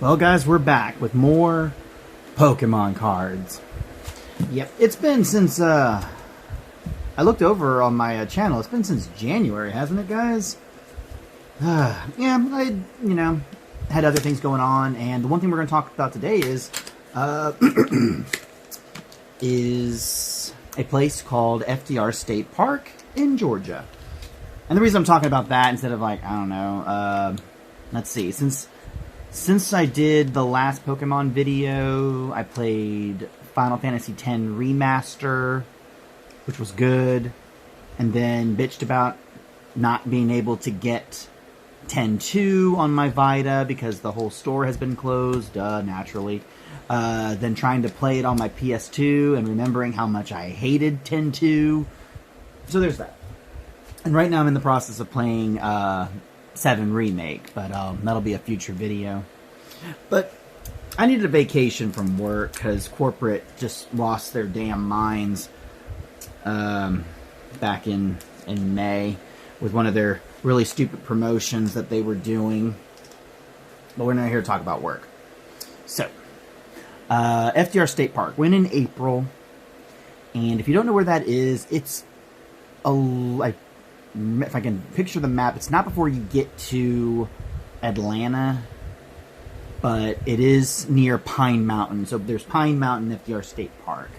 Well, guys, we're back with more Pokemon cards. Yep, it's been since, I looked over on my channel, it's been since January, hasn't it, guys? Yeah, I, had other things going on, and the one thing we're going to talk about today is, is a place called FDR State Park in Georgia. And the reason I'm talking about that instead of, like, I don't know, let's see, since I did the last Pokemon video, I played Final Fantasy X Remaster, which was good, and then bitched about not being able to get 10-2 on my Vita because the whole store has been closed, naturally. Then trying to play it on my PS2 and remembering how much I hated 10-2. So there's that. And right now I'm in the process of playing 7 Remake, but that'll be a future video. But I needed a vacation from work because corporate just lost their damn minds back in May with one of their really stupid promotions that they were doing. But we're not here to talk about work. So, FDR State Park. Went in April. And if you don't know where that is, it's if I can picture the map, it's not before you get to Atlanta, but it is near Pine Mountain. So there's Pine Mountain FDR State Park.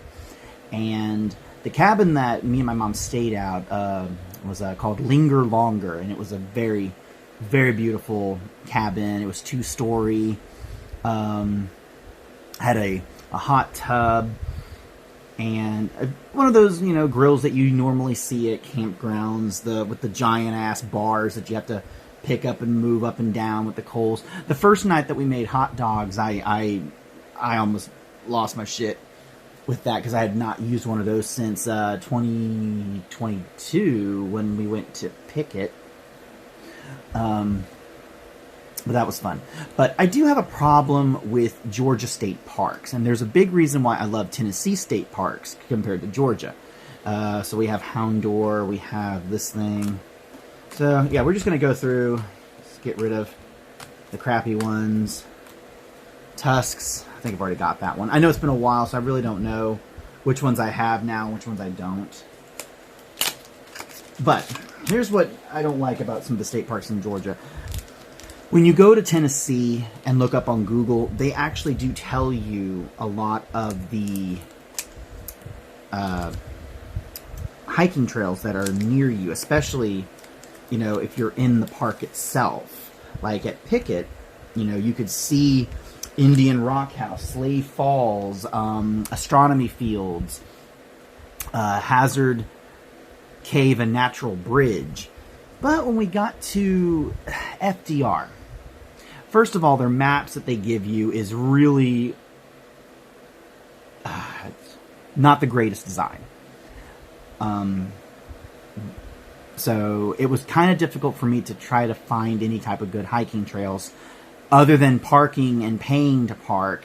And the cabin that me and my mom stayed at was called Linger Longer, and it was a very, very beautiful cabin. It was 2-story, had a hot tub, and one of those, grills that you normally see at campgrounds, with the giant-ass bars that you have to pick up and move up and down with the coals. The first night that we made hot dogs, I almost lost my shit with that because I had not used one of those since 2022 when we went to Pickett. But that was fun. But I do have a problem with Georgia state parks, and there's a big reason why I love Tennessee state parks compared to Georgia. So we have Houndour, we have this thing. So yeah, we're just going to go through, let's get rid of the crappy ones. Tusks, I think I've already got that one. I know it's been a while, so I really don't know which ones I have now and which ones I don't. But here's what I don't like about some of the state parks in Georgia. When you go to Tennessee and look up on Google, they actually do tell you a lot of the hiking trails that are near you, especially, if you're in the park itself. Like at Pickett, you could see Indian Rock House, Slave Falls, Astronomy Fields, Hazard Cave and Natural Bridge. But when we got to FDR, first of all, their maps that they give you is really not the greatest design. So it was kind of difficult for me to try to find any type of good hiking trails other than parking and paying to park,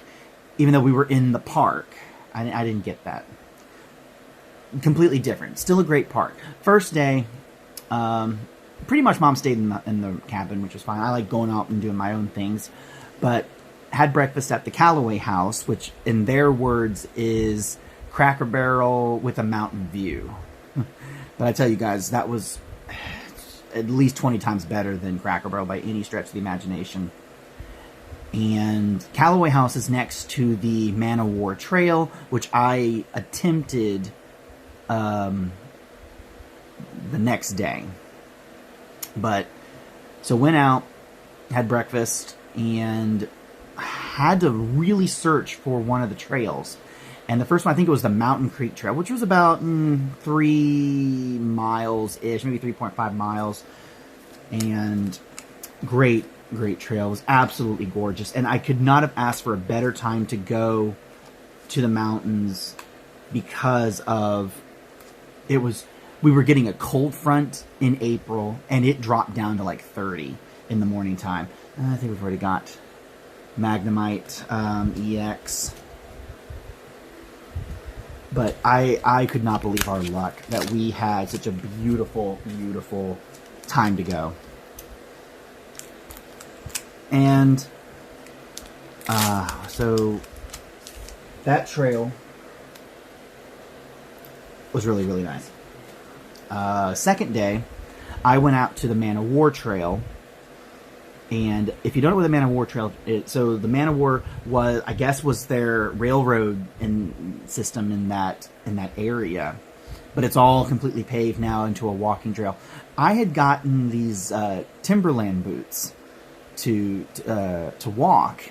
even though we were in the park. I didn't get that. Completely different. Still a great park. First day, pretty much Mom stayed in the cabin, which was fine. I like going out and doing my own things. But had breakfast at the Callaway House, which in their words is Cracker Barrel with a mountain view. But I tell you guys, that was at least 20 times better than Cracker Barrel by any stretch of the imagination. And Callaway House is next to the Man O' War Trail, which I attempted the next day. But, so went out, had breakfast, and had to really search for one of the trails. And the first one, I think it was the Mountain Creek Trail, which was about 3 miles-ish, maybe 3.5 miles. And great trail. It was absolutely gorgeous. And I could not have asked for a better time to go to the mountains because of, we were getting a cold front in April, and it dropped down to like 30 in the morning time. I think we've already got Magnemite EX. But I could not believe our luck that we had such a beautiful, beautiful time to go. And So that trail was really, really nice. Second day, I went out to the Man of War Trail. And if you don't know what the Man of War Trail is, so the Man of War was, I guess, was their railroad system in that area, but it's all completely paved now into a walking trail. I had gotten these Timberland boots to walk.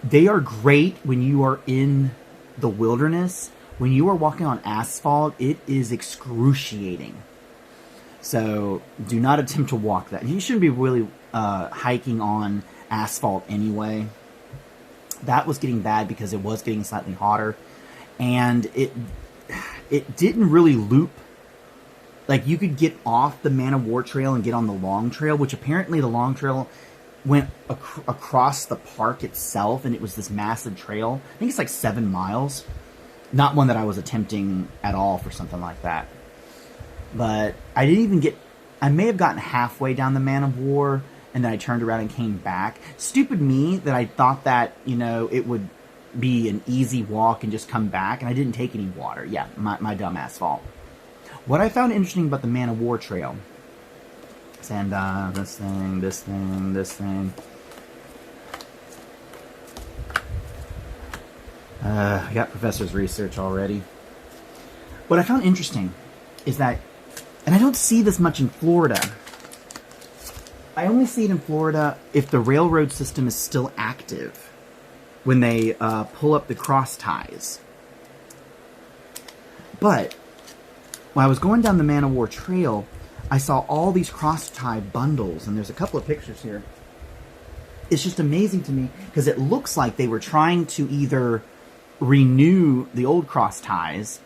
They are great when you are in the wilderness. When you are walking on asphalt, it is excruciating. So do not attempt to walk that. You shouldn't be really hiking on asphalt anyway. That was getting bad because it was getting slightly hotter, and it didn't really loop. Like, you could get off the Man of War Trail and get on the long trail, which apparently the long trail went across the park itself, and it was this massive trail. I think it's like 7 miles. Not one that I was attempting at all for something like that. But I didn't even get... I may have gotten halfway down the Man of War, and then I turned around and came back. Stupid me that I thought that, it would be an easy walk and just come back, and I didn't take any water. Yeah, my dumb ass fault. What I found interesting about the Man of War Trail... And this thing. I got Professor's research already. What I found interesting is that, and I don't see this much in Florida. I only see it in Florida if the railroad system is still active when they pull up the cross ties. But when I was going down the Man of War Trail, I saw all these cross tie bundles, and there's a couple of pictures here. It's just amazing to me because it looks like they were trying to either renew the old cross ties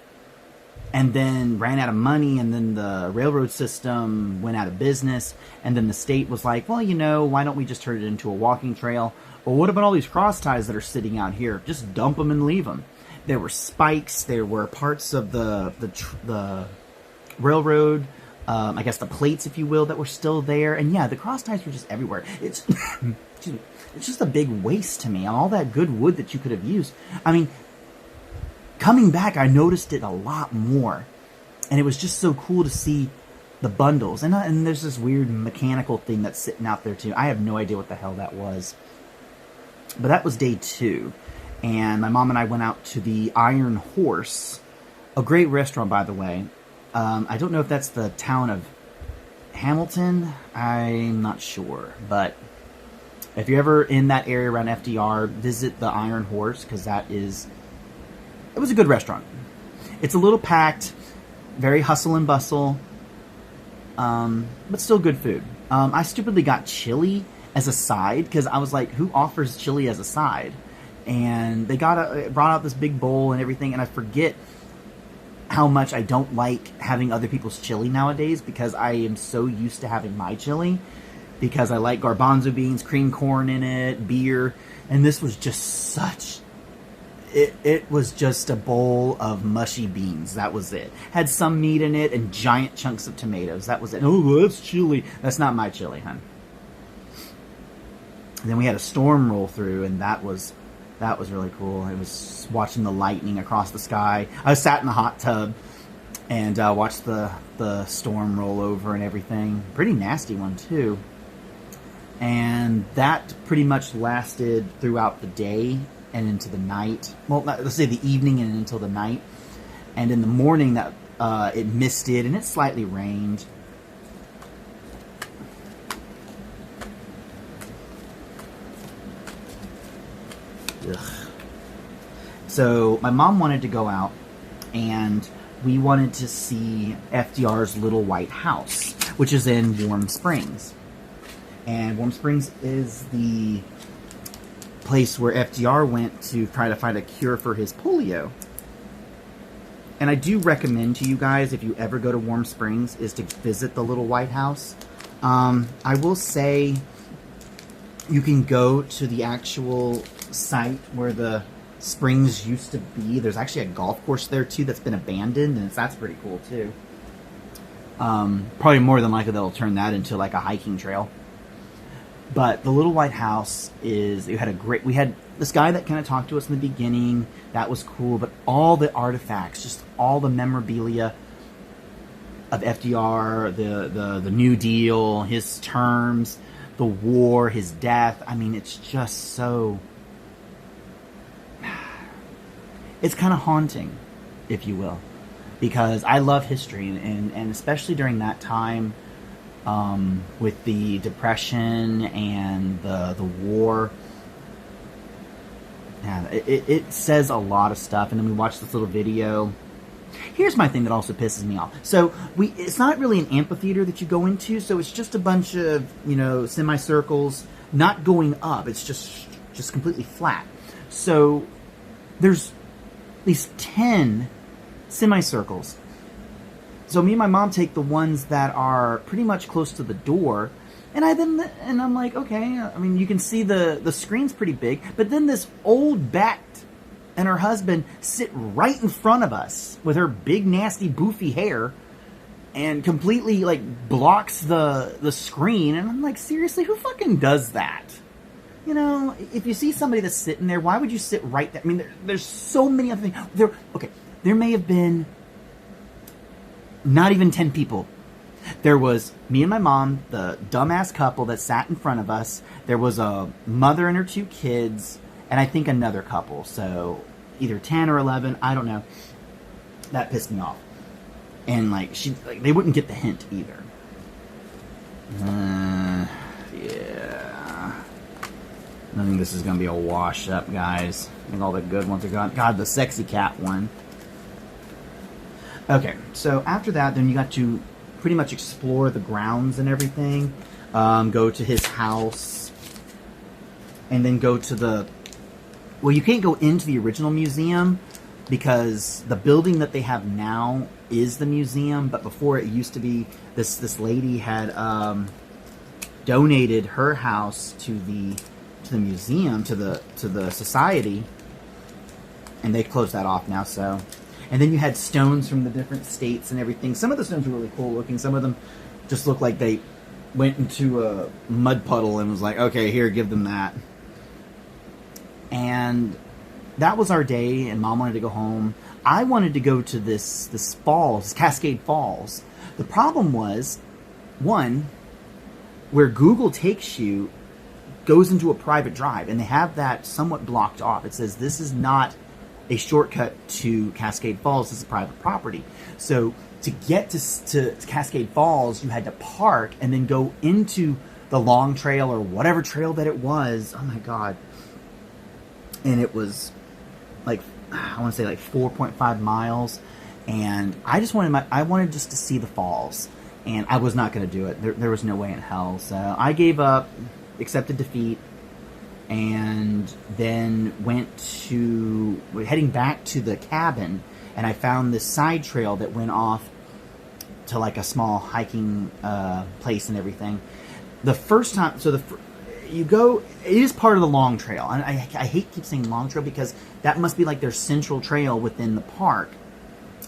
and then ran out of money, and then the railroad system went out of business, and then the state was like, well, why don't we just turn it into a walking trail? Well, what about all these cross ties that are sitting out here? Just dump them and leave them. There were spikes. There were parts of the railroad, I guess the plates, if you will, that were still there. And yeah, the cross ties were just everywhere. It's excuse me, it's just a big waste to me on all that good wood that you could have used. I mean, coming back, I noticed it a lot more. And it was just so cool to see the bundles. And there's this weird mechanical thing that's sitting out there too. I have no idea what the hell that was. But that was day 2. And my mom and I went out to the Iron Horse. A great restaurant, by the way. I don't know if that's the town of Hamilton. I'm not sure. But if you're ever in that area around FDR, visit the Iron Horse, because it was a good restaurant. It's a little packed, very hustle and bustle, but still good food. I stupidly got chili as a side, because I was like, who offers chili as a side? And they brought out this big bowl and everything, and I forget how much I don't like having other people's chili nowadays, because I am so used to having my chili, because I like garbanzo beans, cream corn in it, beer, and this was just such... It was just a bowl of mushy beans. That was it. Had some meat in it and giant chunks of tomatoes. That was it. Oh, that's chili. That's not my chili, hon. And then we had a storm roll through, and that was really cool. I was watching the lightning across the sky. I sat in the hot tub and watched the storm roll over and everything. Pretty nasty one, too. And that pretty much lasted throughout the day and into the night. Well, let's say the evening and until the night. And in the morning, that it misted and it slightly rained. Ugh. So my mom wanted to go out, and we wanted to see FDR's Little White House, which is in Warm Springs. And Warm Springs is the place where FDR went to try to find a cure for his polio. And I do recommend to you guys, if you ever go to Warm Springs, is to visit the Little White House. I will say you can go to the actual site where the springs used to be. There's actually a golf course there too that's been abandoned, and that's pretty cool too. Probably more than likely they'll turn that into like a hiking trail. But the Little White House is, we had this guy that kind of talked to us in the beginning. That was cool. But all the artifacts, just all the memorabilia of FDR, the New Deal, his terms, the war, his death. I mean, it's just so... It's kind of haunting, if you will. Because I love history, and especially during that time, with the Depression and the war. Yeah, it says a lot of stuff. And then we watched this little video. Here's my thing that also pisses me off. So it's not really an amphitheater that you go into, so it's just a bunch of, semicircles not going up. It's just completely flat. So there's at least 10 semicircles. So me and my mom take the ones that are pretty much close to the door, and I'm like, okay, I mean, you can see the screen's pretty big, but then this old bat and her husband sit right in front of us with her big, nasty, boofy hair and completely, blocks the screen. And I'm like, seriously, who fucking does that? If you see somebody that's sitting there, why would you sit right there? I mean, there's so many other things. There may have been not even 10 people. There was me and my mom, the dumbass couple that sat in front of us. There was a mother and her 2 kids, and I think another couple. So either 10 or 11, I don't know. That pissed me off. And they wouldn't get the hint either. Yeah. I think this is going to be a wash up, guys. I think all the good ones are gone. God, the sexy cat one. Okay, so after that, then you got to pretty much explore the grounds and everything. Go to his house. And then go to well, you can't go into the original museum because the building that they have now is the museum. But before, it used to be, this lady had donated her house to the museum, to the society, and they closed that off now. So, and then you had stones from the different states and everything. Some of the stones were really cool looking. Some of them just looked like they went into a mud puddle and was like, okay, here, give them that. And that was our day, and Mom wanted to go home. I wanted to go to this falls, Cascade Falls. The problem was, one, where Google takes you goes into a private drive, and they have that somewhat blocked off. It says this is not a shortcut to Cascade Falls. This is private property. So to get to Cascade Falls, you had to park and then go into the long trail or whatever trail that it was. Oh my God. And it was I want to say 4.5 miles. And I wanted just to see the falls. And I was not going to do it. There was no way in hell. So I gave up, accepted defeat, and then heading back to the cabin, and I found this side trail that went off to a small hiking place and everything. The first time, you go, it is part of the long trail. And I hate keep saying long trail because that must be their central trail within the park.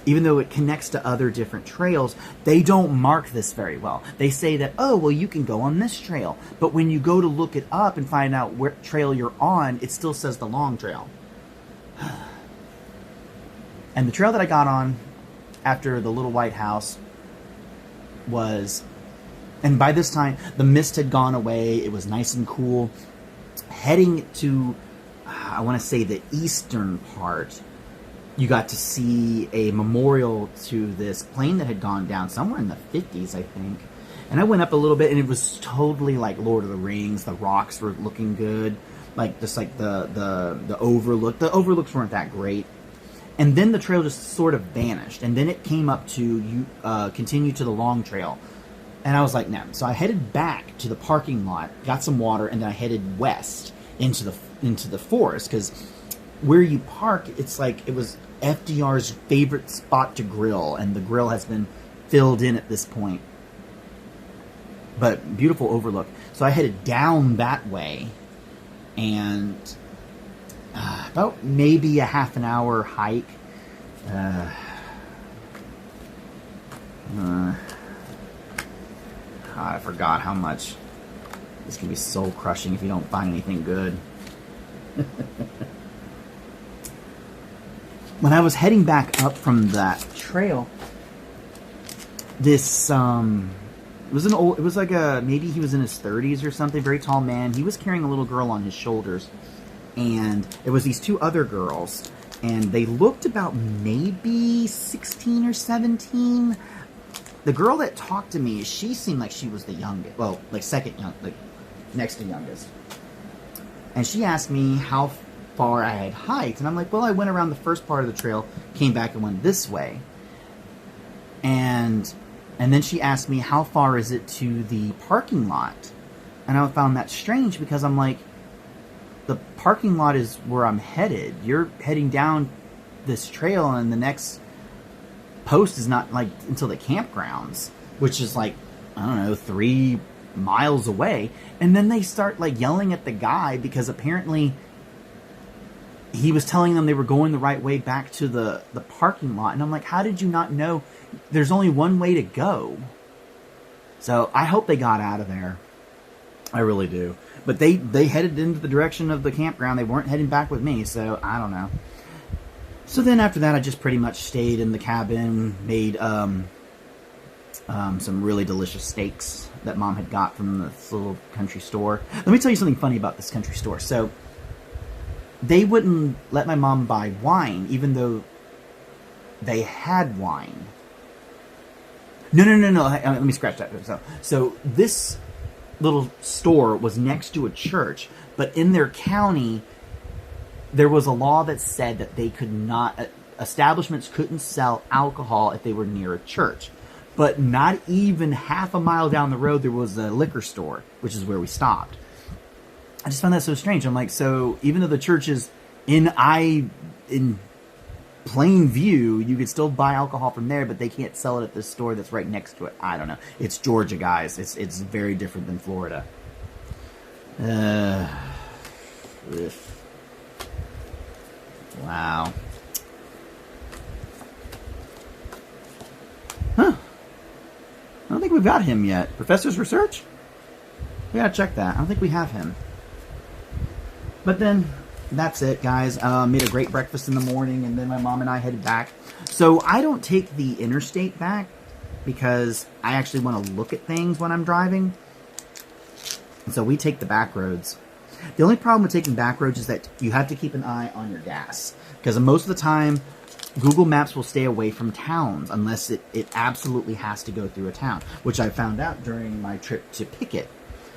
Even though it connects to other different trails, they don't mark this very well. They say that, oh, well, you can go on this trail. But when you go to look it up and find out what trail you're on, it still says the long trail. And the trail that I got on after the Little White House was... And by this time, the mist had gone away. It was nice and cool. Heading to, I want to say, the eastern part, you got to see a memorial to this plane that had gone down somewhere in the 50s, I think. And I went up a little bit, and it was totally like Lord of the Rings. The rocks were looking good. The overlook. The overlooks weren't that great. And then the trail just sort of vanished. And then it came up to, continue to the long trail. And I was like, no. So I headed back to the parking lot, got some water, and then I headed west into the forest. Because where you park, it was FDR's favorite spot to grill, and the grill has been filled in at this point. But beautiful overlook. So I headed down that way, and about maybe a half an hour hike. I forgot how much This can be soul crushing if you don't find anything good. When I was heading back up from that trail, this it was like maybe he was in his 30s or something, very tall man. He was carrying a little girl on his shoulders, and it was these two other girls, and they looked about maybe 16 or 17. The girl that talked to me, she seemed like she was the youngest, well, like next to youngest. And she asked me how far I had hiked, and I'm like, well, I went around the first part of the trail, came back and went this way. And then she asked me, how far is it to the parking lot? And I found that strange because I'm like, the parking lot is where I'm headed. You're heading down this trail, and the next post is not like until the campgrounds, which is like, I don't know, 3 miles away. And then they start like yelling at the guy because apparently he was telling them they were going the right way back to the parking lot. And I'm like, how did you not know there's only one way to go? So I hope they got out of there. I really do. But they headed into the direction of the campground. They weren't heading back with me, so I don't know. So then after that, I just pretty much stayed in the cabin, made some really delicious steaks that Mom had got from this little country store. Let me tell you something funny about this country store. So they wouldn't let my mom buy wine, even though they had wine. No. Let me scratch that. So this little store was next to a church, but in their county, there was a law that said that they could not, establishments couldn't sell alcohol if they were near a church. But not even half a mile down the road, there was a liquor store, which is where we stopped. I just found that so strange. I'm like, so even though the church is in plain view, you could still buy alcohol from there, but they can't sell it at this store that's right next to it. I don't know. It's Georgia, guys. It's very different than Florida. Wow. Huh. I don't think we've got him yet. Professor's research? We gotta check that. I don't think we have him. But then, that's it, guys. Made a great breakfast in the morning, and then my mom and I headed back. So I don't take the interstate back because I actually want to look at things when I'm driving. And so we take the back roads. The only problem with taking back roads is that you have to keep an eye on your gas. Because most of the time, Google Maps will stay away from towns unless it absolutely has to go through a town, which I found out during my trip to Pickett.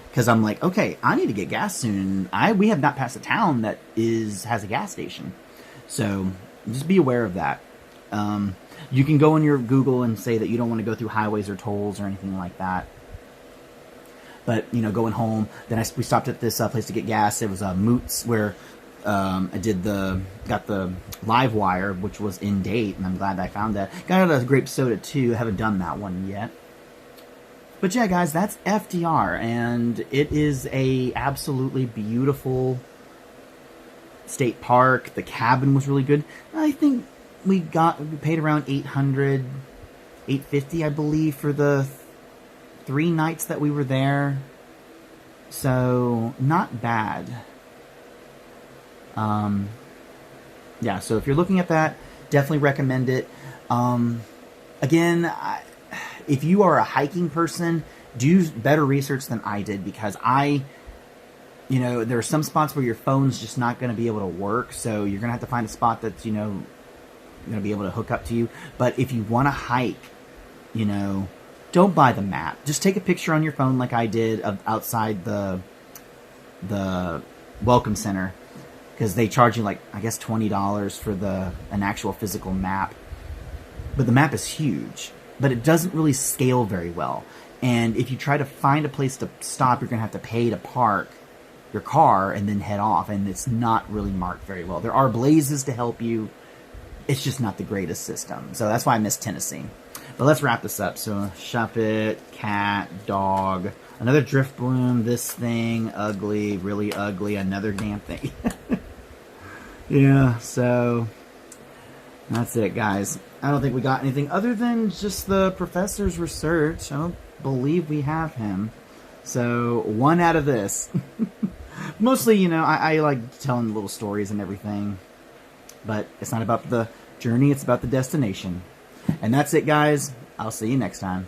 Because I'm like, okay, I need to get gas soon. We have not passed a town that has a gas station. So just be aware of that. You can go on your Google and say that you don't want to go through highways or tolls or anything like that. But, you know, going home, then we stopped at this place to get gas. It was Moots, where I got the Live Wire, which was in date, and I'm glad I found that. Got a grape soda too. I haven't done that one yet. But yeah, guys, that's FDR, and it is a absolutely beautiful state park. The cabin was really good. I think we paid around $850, I believe, for the 3 nights that we were there. So not bad. Yeah, so if you're looking at that, definitely recommend it. Again, if you are a hiking person, do better research than I did, because there are some spots where your phone's just not going to be able to work, so you're going to have to find a spot that's, going to be able to hook up to you. But if you want to hike, don't buy the map. Just take a picture on your phone like I did of outside the Welcome Center, because they charge you like, I guess, $20 for an actual physical map. But the map is huge, but it doesn't really scale very well. And if you try to find a place to stop, you're going to have to pay to park your car and then head off, and it's not really marked very well. There are blazes to help you. It's just not the greatest system. So that's why I miss Tennessee. But let's wrap this up. So, shop it, cat, dog, another drift bloom, this thing, ugly, really ugly, another damn thing. Yeah, so that's it, guys. I don't think we got anything other than just the professor's research. I don't believe we have him. So, 1 out of this. Mostly, you know, I like telling little stories and everything. But it's not about the journey, it's about the destination. And that's it, guys. I'll see you next time.